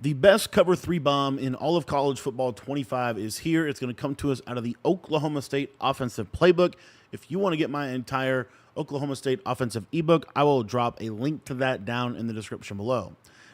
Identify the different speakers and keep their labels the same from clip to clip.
Speaker 1: The best cover three bomb in all of college football 25 is here. It's going to come to us out of the Oklahoma State offensive playbook. If you want to get my entire Oklahoma State offensive ebook, I will drop a link to that down in the description below.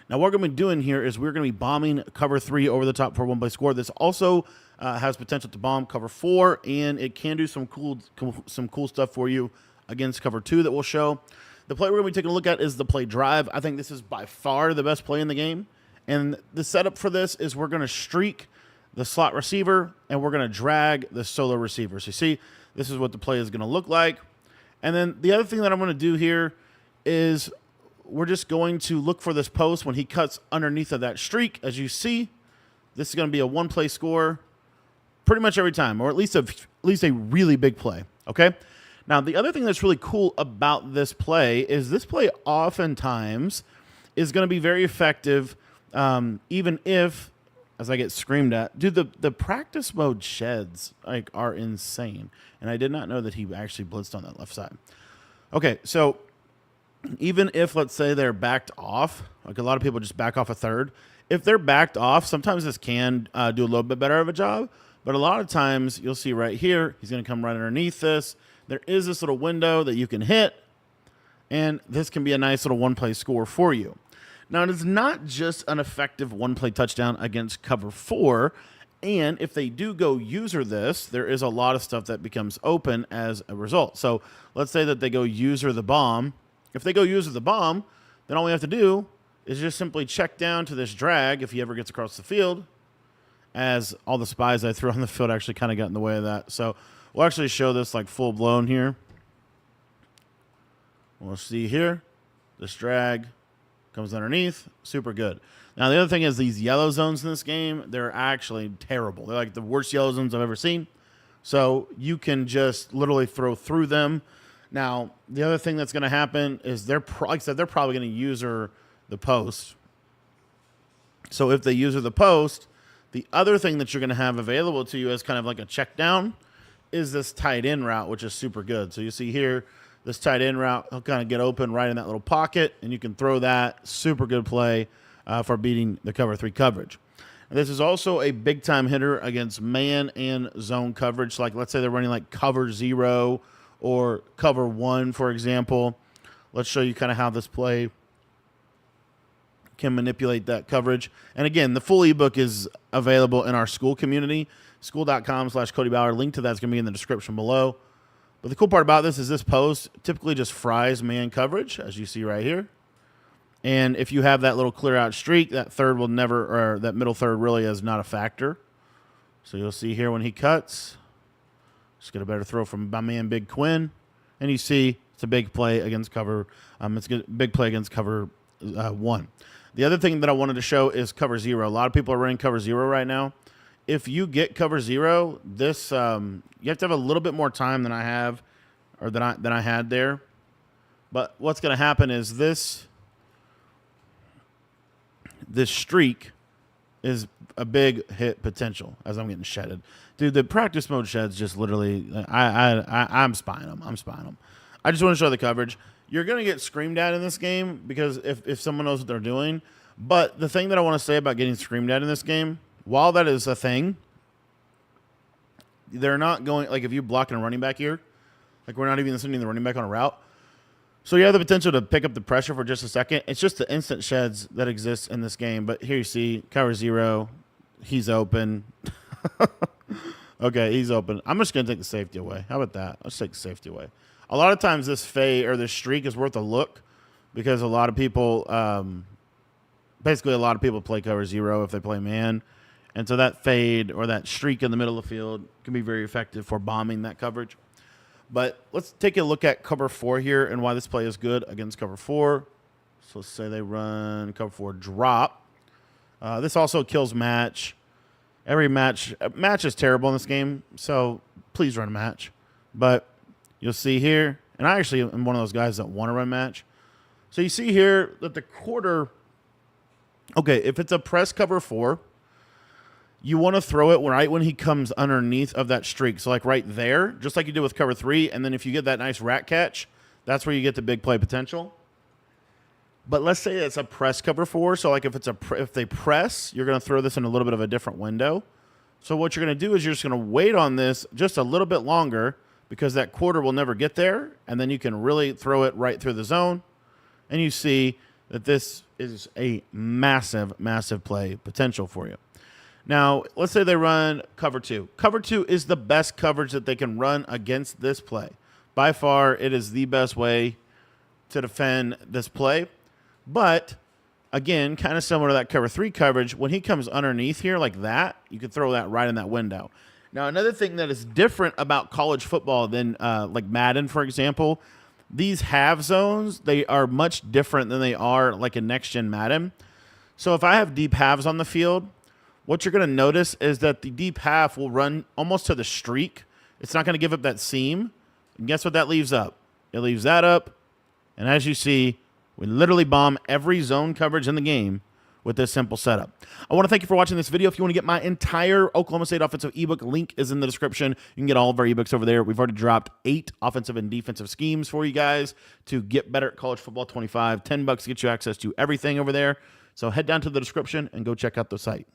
Speaker 1: Now, what we're going to be doing here is we're going to be bombing cover three over the top for one play score. This also has potential to bomb cover four, and it can do some cool stuff for you against cover two that we'll show. The play we're going to be taking a look at is the play drive. I think this is by far the best play in the game. And the setup for this is we're going to streak the slot receiver, and we're going to drag the solo receiver. So you see, this is what the play is going to look like. And then the other thing that I'm going to do here is we're just going to look for this post when he cuts underneath of that streak. As you see, this is going to be a one-play score pretty much every time, or at least a really big play, okay? Now, the other thing that's really cool about this play is this play oftentimes is going to be very effective even if, as I get screamed at, dude, the practice mode sheds are insane. And I did not know that he actually blitzed on that left side. Okay, so even if, let's say, they're backed off, like a lot of people just back off a third. If they're backed off, sometimes this can do a little bit better of a job. But a lot of times, you'll see right here, he's going to come right underneath this. There is this little window that you can hit, and this can be a nice little one-play score for you. Now, it is not just an effective one-play touchdown against cover four, and if they do go user this, there is a lot of stuff that becomes open as a result. So let's say that they go user the bomb. If they go user the bomb, then all we have to do is just simply check down to this drag if he ever gets across the field, as all the spies I threw on the field actually kind of got in the way of that. So we'll actually show this like full-blown here. We'll see here, this drag comes underneath, super good. Now, the other thing is these yellow zones in this game, they're actually terrible. They're like the worst yellow zones I've ever seen. So you can just literally throw through them. Now, the other thing that's going to happen is like I said, they're probably going to user the post. So if they user the post, the other thing that you're going to have available to you as kind of like a check down is this tight end route, which is super good. So you see here, this tight end route, he'll kind of get open right in that little pocket, and you can throw that. Super good play for beating the cover three coverage. And this is also a big-time hitter against man and zone coverage. Like, let's say they're running like cover zero or cover one, for example. Let's show you kind of how this play can manipulate that coverage. And again, the full ebook is available in our school community, school.com/Cody Ballard. Link to that's going to be in the description below. But the cool part about this is this post typically just fries man coverage, as you see right here. And if you have that little clear out streak, that third will never, or that middle third really is not a factor. So you'll see here when he cuts, just get a better throw from my man Big Quinn. And you see it's a big play against cover. It's a big play against cover one. The other thing that I wanted to show is cover zero. A lot of people are running cover zero right now. If you get cover zero, this you have to have a little bit more time than I have, or than I had there. But what's going to happen is this streak is a big hit potential as I'm getting shedded. Dude, the practice mode sheds just literally, I'm spying them. I just want to show the coverage. You're going to get screamed at in this game because if someone knows what they're doing. But the thing that I want to say about getting screamed at in this game, while that is a thing, they're not going, like if you block a running back here, like we're not even sending the running back on a route. So you have the potential to pick up the pressure for just a second. It's just the instant sheds that exist in this game. But here you see, cover zero, he's open. Okay, he's open. I'm just going to take the safety away. How about that? Let's take the safety away. A lot of times this fade or this streak is worth a look because a lot of people, basically a lot of people play cover zero if they play man. And so that fade or that streak in the middle of the field can be very effective for bombing that coverage. But let's take a look at cover four here and why this play is good against cover four. So let's say they run cover four drop. This also kills match. Every match is terrible in this game, so please run a match. But you'll see here, and I actually am one of those guys that want to run match. So you see here that the quarter, okay, if it's a press cover four, you want to throw it right when he comes underneath of that streak. So like right there, just like you did with cover three. And then if you get that nice rat catch, that's where you get the big play potential. But let's say it's a press cover 4. So like if they press, you're going to throw this in a little bit of a different window. So what you're going to do is you're just going to wait on this just a little bit longer because that quarter will never get there. And then you can really throw it right through the zone. And you see that this is a massive, massive play potential for you. Now, let's say they run cover 2. Cover 2 is the best coverage that they can run against this play. By far, it is the best way to defend this play. But, again, kind of similar to that cover 3 coverage, when he comes underneath here like that, you can throw that right in that window. Now, another thing that is different about college football than like Madden, for example, these half zones, they are much different than they are like in next-gen Madden. So if I have deep halves on the field, what you're going to notice is that the deep half will run almost to the streak. It's not going to give up that seam. And guess what that leaves up? It leaves that up. And as you see, we literally bomb every zone coverage in the game with this simple setup. I want to thank you for watching this video. If you want to get my entire Oklahoma State offensive ebook, link is in the description. You can get all of our ebooks over there. We've already dropped 8 offensive and defensive schemes for you guys to get better at college football 25. $10 to get you access to everything over there. So head down to the description and go check out the site.